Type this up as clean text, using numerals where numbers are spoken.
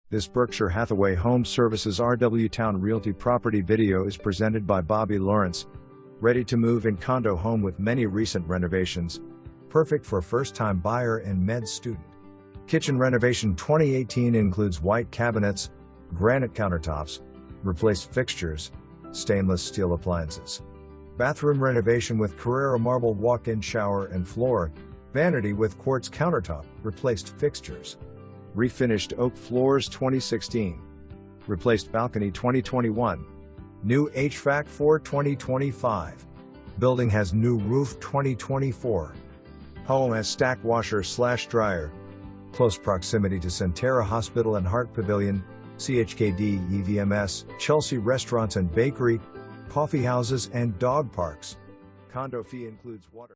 This Berkshire Hathaway HomeServices RW Towne Realty property video is presented by Bobby Lawrence. Ready to move in condo home with many recent renovations. Perfect for first-time buyer and med student. Kitchen renovation 2018 includes white cabinets, granite countertops, replaced fixtures, stainless steel appliances. Bathroom renovation with Carrera marble walk-in shower and floor, vanity with Quartz countertop, replaced fixtures. Refinished oak floors 2016. Replaced balcony 2021. New HVAC for 2025. Building has new roof 2024. Home has stack washer/dryer. Close proximity to Sentara Hospital and Heart Pavillion, CHKD, EVMS, Chelsea restaurants and bakery, coffee houses and dog parks. Condo fee includes water.